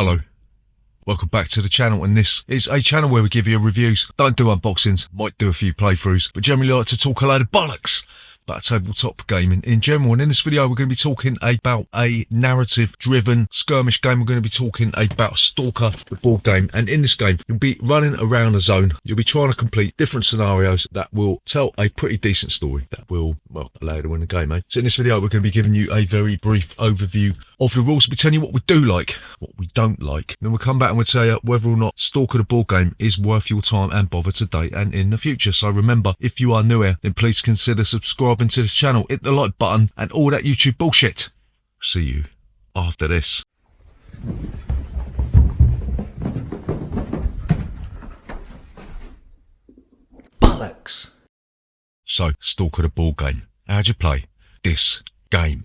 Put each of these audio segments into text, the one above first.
Hello, welcome back to the channel, and this is a channel where we give you reviews. Don't do unboxings, might do a few playthroughs, but generally like to talk a load of bollocks about tabletop gaming in general. And in this video we're going to be talking about a narrative driven skirmish game. We're going to be talking about Stalker, the board game, and in this game you'll be running around a zone. You'll be trying to complete different scenarios that will tell a pretty decent story that will, well, allow you to win the game, eh? So in this video we're going to be giving you a very brief overview of the rules. We'll be telling you what we do like, what we don't like, and then we'll come back and we'll tell you whether or not Stalker the board game is worth your time and bother today and in the future. So remember, if you are new here, then please consider subscribing to this channel, hit the like button and all that YouTube bullshit. See you after this. Bollocks. So, Stalker the board game. How'd you play this game?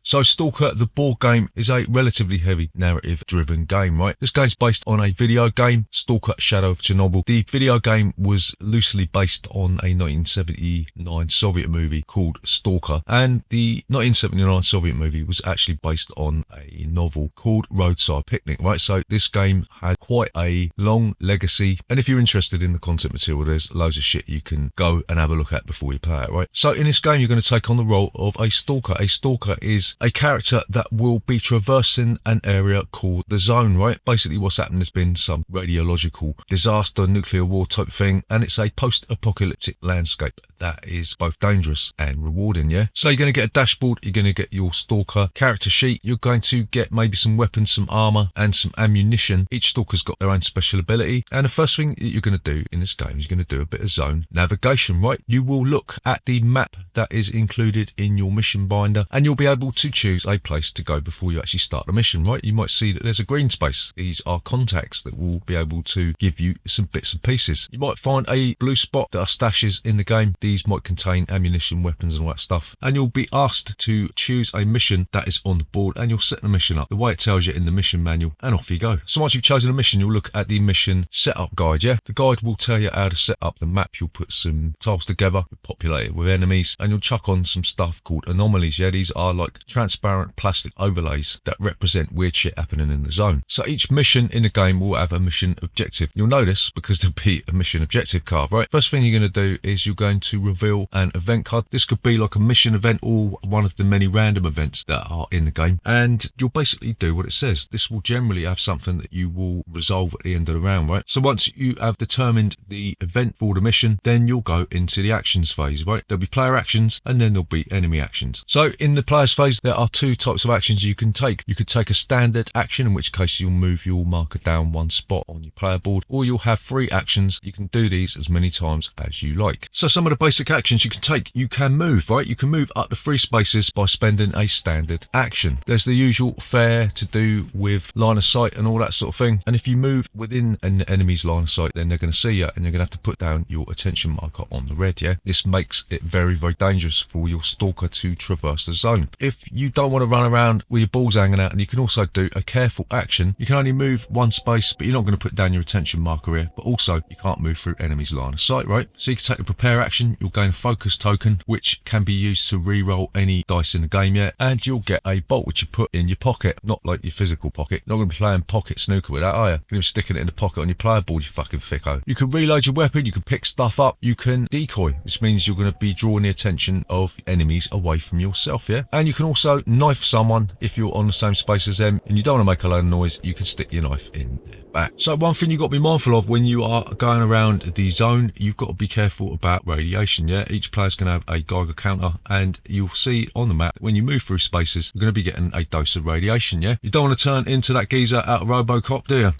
So Stalker, the board game, is a relatively heavy narrative-driven game, right? This game's based on a video game, Stalker Shadow of Chernobyl. The video game was loosely based on a 1979 Soviet movie called Stalker, and the 1979 Soviet movie was actually based on a novel called Roadside Picnic, right? So this game had quite a long legacy, and if you're interested in the content material, there's loads of shit you can go and have a look at before you play it, right? So in this game, you're going to take on the role of a Stalker. A Stalker is a character that will be traversing an area called the Zone, right? Basically what's happened has been some radiological disaster, nuclear war type thing, and it's a post-apocalyptic landscape that is both dangerous and rewarding, yeah? So you're going to get a dashboard, you're going to get your Stalker character sheet, you're going to get maybe some weapons, some armor, and some ammunition. Each Stalker's got their own special ability, and the first thing that you're going to do in this game is you're going to do a bit of zone navigation, right? You will look at the map that is included in your mission binder, and you'll be able to choose a place to go before you actually start the mission, right? You might see that there's a green space. These are contacts that will be able to give you some bits and pieces. You might find a blue spot that are stashes in the game. These might contain ammunition, weapons and all that stuff, and you'll be asked to choose a mission that is on the board, and you'll set the mission up the way it tells you in the mission manual, and off you go. So once you've chosen a mission, you'll look at the mission setup guide, yeah? The guide will tell you how to set up the map. You'll put some tiles together, populate it with enemies, and you'll chuck on some stuff called anomalies, yeah? These are like transparent plastic overlays that represent weird shit happening in the zone. So each mission in the game will have a mission objective. You'll notice, because there'll be a mission objective card, right? First thing you're going to do is you're going to reveal an event card. This could be like a mission event or one of the many random events that are in the game, and you'll basically do what it says. This will generally have something that you will resolve at the end of the round, right? So once you have determined the event for the mission, then you'll go into the actions phase, right? There'll be player actions and then there'll be enemy actions. So in the players phase, there are two types of actions you can take. You could take a standard action, in which case you'll move your marker down one spot on your player board, or you'll have three actions. You can do these as many times as you like. So some of the basic actions you can take: you can move, right? You can move up to 3 spaces by spending a standard action. There's the usual fare to do with line of sight and all that sort of thing, and if you move within an enemy's line of sight, then they're going to see you and you're going to have to put down your attention marker on the red, yeah? This makes it very, very dangerous for your Stalker to traverse the zone. If you don't want to run around with your balls hanging out, and you can also do a careful action. You can only move 1 space, but you're not going to put down your attention marker here, but also you can't move through enemies' line of sight, right? So you can take the prepare action, you'll gain a focus token, which can be used to re-roll any dice in the game, yeah? And you'll get a bolt which you put in your pocket, not like your physical pocket. You're not going to be playing pocket snooker with that, are you? You're going to be sticking it in the pocket on your player board, you fucking thicko. You can reload your weapon, you can pick stuff up, you can decoy. This means you're going to be drawing the attention of enemies away from yourself, yeah? And you can also knife someone if you're on the same space as them and you don't want to make a load of noise. You can stick your knife in their back. So one thing you've got to be mindful of when you are going around the zone, you've got to be careful about radiation, yeah? Each player's going to have a Geiger counter, and you'll see on the map when you move through spaces, you're going to be getting a dose of radiation, yeah? You don't want to turn into that geezer out of RoboCop, do you?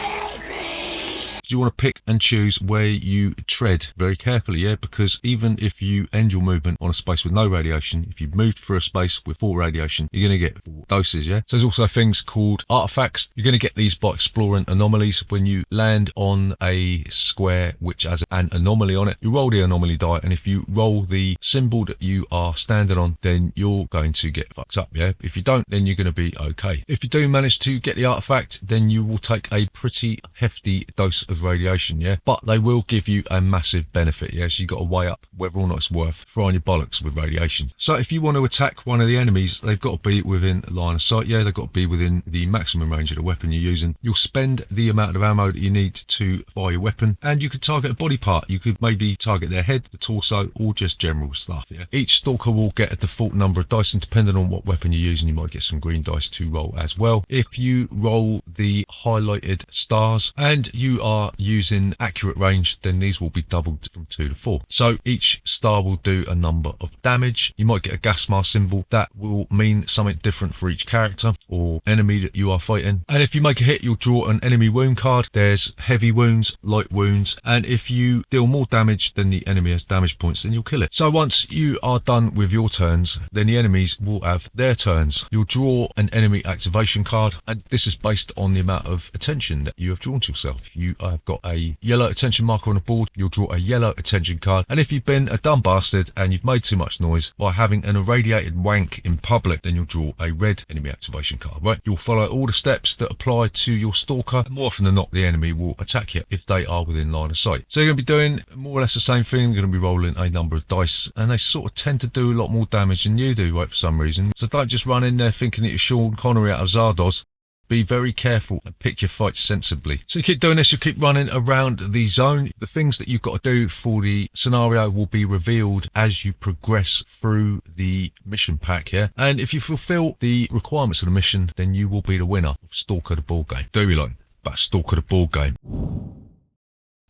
You want to pick and choose where you tread very carefully, yeah? Because even if you end your movement on a space with no radiation, if you've moved through a space with full radiation, you're going to get 4 doses, yeah? So there's also things called artifacts. You're going to get these by exploring anomalies. When you land on a square which has an anomaly on it, you roll the anomaly die, and if you roll the symbol that you are standing on, then you're going to get fucked up, yeah? If you don't, then you're going to be okay. If you do manage to get the artifact, then you will take a pretty hefty dose of with radiation, yeah? But they will give you a massive benefit, yeah? So you've got to weigh up whether or not it's worth frying your bollocks with radiation. So if you want to attack one of the enemies, they've got to be within line of sight, yeah? They've got to be within the maximum range of the weapon you're using. You'll spend the amount of ammo that you need to fire your weapon, and you could target a body part. You could maybe target their head, the torso, or just general stuff, yeah? Each Stalker will get a default number of dice, and depending on what weapon you're using, you might get some green dice to roll as well. If you roll the highlighted stars and you are using accurate range, then these will be doubled from 2 to 4. So each star will do a number of damage. You might get a gas mask symbol that will mean something different for each character or enemy that you are fighting. And if you make a hit, you'll draw an enemy wound card. There's heavy wounds, light wounds, and if you deal more damage than the enemy has damage points, then you'll kill it. So once you are done with your turns, then the enemies will have their turns. You'll draw an enemy activation card, and this is based on the amount of attention that you have drawn to yourself. You have got a yellow attention marker on the board, you'll draw a yellow attention card, and if you've been a dumb bastard and you've made too much noise by having an irradiated wank in public, then you'll draw a red enemy activation card, right? You'll follow all the steps that apply to your Stalker, and more often than not, the enemy will attack you if they are within line of sight. So you're going to be doing more or less the same thing. You're going to be rolling a number of dice, and they sort of tend to do a lot more damage than you do, right, for some reason. So don't just run in there thinking that you're Sean Connery out of Zardoz. Be very careful and pick your fights sensibly. So you keep doing this, you keep running around the zone. The things that you've got to do for the scenario will be revealed as you progress through the mission pack here. And if you fulfill the requirements of the mission, then you will be the winner of Stalker the board game. Do we like about Stalker the board game?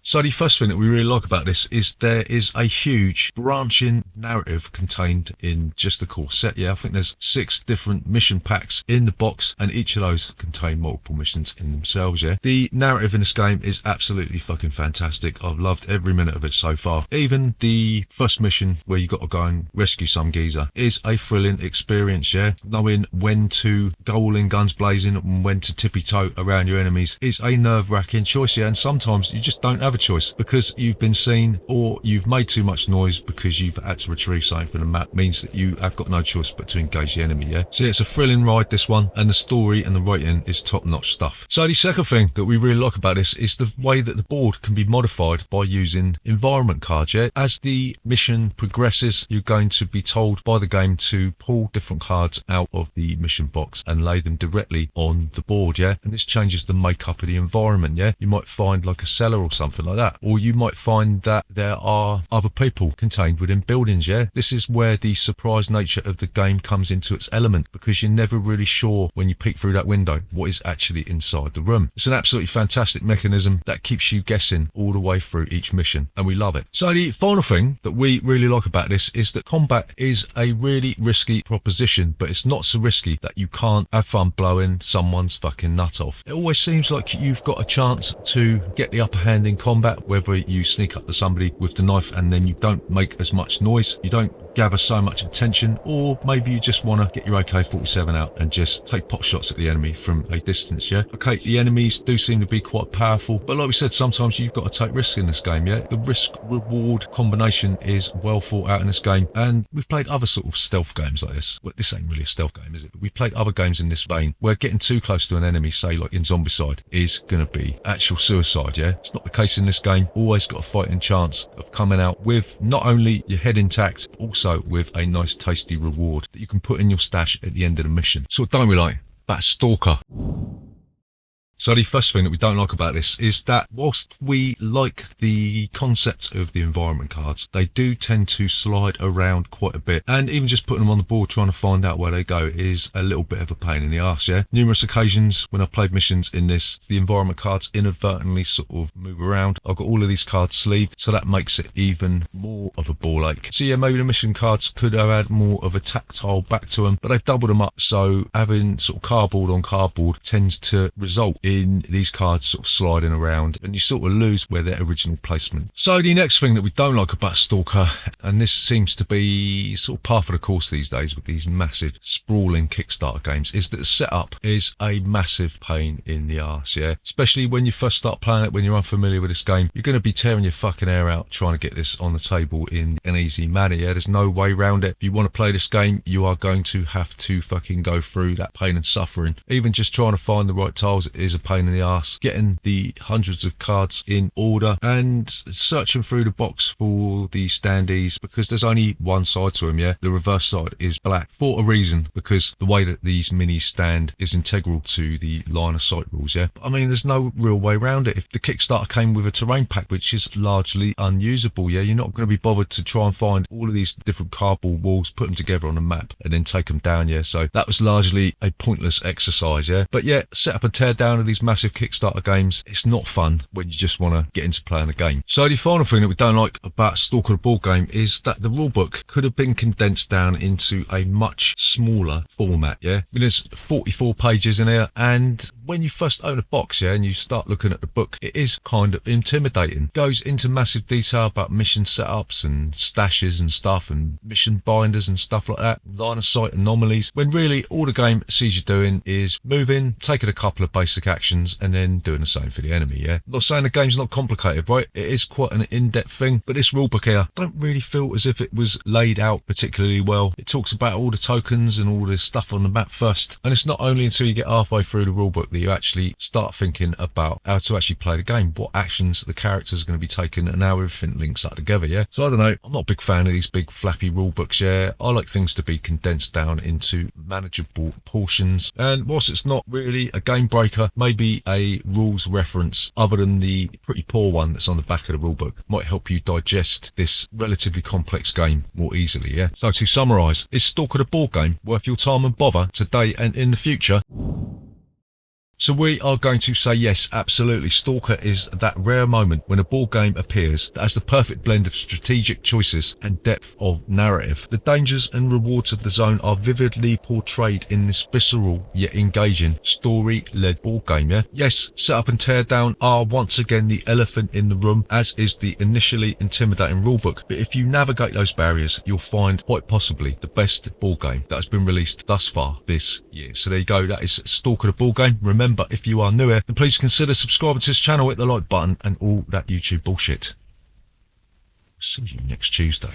So the first thing that we really like about this is there is a huge branching narrative contained in just the core set. Yeah, I think there's 6 different mission packs in the box, and each of those contain multiple missions in themselves, yeah. The narrative in this game is absolutely fucking fantastic. I've loved every minute of it so far. Even the first mission where you got to go and rescue some geezer is a thrilling experience, yeah. Knowing when to go all in guns blazing and when to tippy-toe around your enemies is a nerve-wracking choice, yeah, and sometimes you just don't have a choice because you've been seen or you've made too much noise because you've had to retrieve something from the map. Means that you have got no choice but to engage the enemy, yeah. So yeah, it's a thrilling ride, this one, and the story and the writing is top-notch stuff. So the second thing that we really like about this is the way that the board can be modified by using environment cards, yeah. As the mission progresses, you're going to be told by the game to pull different cards out of the mission box and lay them directly on the board, yeah. And this changes the makeup of the environment, yeah. You might find like a cellar or something like that, or you might find that there are other people contained within buildings, yeah. This is where the surprise nature of the game comes into its element, because you're never really sure when you peek through that window what is actually inside the room. It's an absolutely fantastic mechanism that keeps you guessing all the way through each mission, and we love it. So the final thing that we really like about this is that combat is a really risky proposition, but it's not so risky that you can't have fun blowing someone's fucking nut off. It always seems like you've got a chance to get the upper hand in combat, whether you sneak up to somebody with the knife and then you don't make as much noise, you don't gather so much attention, or maybe you just want to get your AK-47 out and just take pot shots at the enemy from a distance, yeah. Okay, the enemies do seem to be quite powerful, but like we said, sometimes you've got to take risks in this game, yeah. The risk-reward combination is well thought out in this game, and we've played other sort of stealth games like this. Well, this ain't really a stealth game, is it? But we've played other games in this vein where getting too close to an enemy, say like in Zombicide, is going to be actual suicide, yeah. It's not the case in this game. Always got a fighting chance of coming out with not only your head intact, but also with a nice tasty reward that you can put in your stash at the end of the mission. So what don't we like about Stalker? So the first thing that we don't like about this is that whilst we like the concept of the environment cards, they do tend to slide around quite a bit, and even just putting them on the board trying to find out where they go is a little bit of a pain in the arse, yeah. Numerous occasions when I played missions in this, the environment cards inadvertently sort of move around. I've got all of these cards sleeved, so that makes it even more of a ball ache. So yeah, maybe the mission cards could have had more of a tactile back to them, but they've doubled them up, so having sort of cardboard on cardboard tends to result in these cards sort of sliding around, and you sort of lose where their original placement. So the next thing that we don't like about Stalker, and this seems to be sort of par for the course these days with these massive sprawling Kickstarter games, is that the setup is a massive pain in the arse, yeah. Especially when you first start playing it, when you're unfamiliar with this game, you're going to be tearing your fucking hair out trying to get this on the table in an easy manner, yeah. There's no way around it. If you want to play this game, you are going to have to fucking go through that pain and suffering. Even just trying to find the right tiles is a pain in the ass. Getting the hundreds of cards in order and searching through the box for the standees, because there's only one side to them, yeah? The reverse side is black for a reason, because the way that these minis stand is integral to the line of sight rules, yeah? But, I mean, there's no real way around it. If the Kickstarter came with a terrain pack, which is largely unusable, yeah, you're not going to be bothered to try and find all of these different cardboard walls, put them together on a map, and then take them down, yeah? So that was largely a pointless exercise, yeah? But yeah, set up and tear down of these massive Kickstarter games, it's not fun when you just want to get into playing a game. So the final thing that we don't like about Stalker the board game is that the rulebook could have been condensed down into a much smaller format, yeah? I mean, there's 44 pages in here, and when you first open a box, yeah, and you start looking at the book, it is kind of intimidating. It goes into massive detail about mission setups and stashes and stuff, and mission binders and stuff like that, line of sight anomalies, when really all the game sees you doing is moving, taking a couple of basic actions, and then doing the same for the enemy, yeah? I'm not saying the game's not complicated, right? It is quite an in-depth thing, but this rulebook here, I don't really feel as if it was laid out particularly well. It talks about all the tokens and all this stuff on the map first, and it's not only until you get halfway through the rulebook that you actually start thinking about how to actually play the game, what actions the characters are going to be taking, and how everything links up together, yeah? So I don't know, I'm not a big fan of these big flappy rule books, yeah? I like things to be condensed down into manageable portions, and whilst it's not really a game breaker, maybe a rules reference other than the pretty poor one that's on the back of the rulebook might help you digest this relatively complex game more easily, yeah? So to summarise, is Stalker the board game worth your time and bother today and in the future? So we are going to say yes, absolutely. Stalker is that rare moment when a board game appears that has the perfect blend of strategic choices and depth of narrative. The dangers and rewards of the zone are vividly portrayed in this visceral yet engaging story-led board game, yeah? Yes, set up and tear down are once again the elephant in the room, as is the initially intimidating rulebook. But if you navigate those barriers, you'll find quite possibly the best board game that has been released thus far this year. So there you go, that is Stalker the board game. Remember, if you are new here, then please consider subscribing to this channel, hit the like button and all that YouTube bullshit. See you next Tuesday.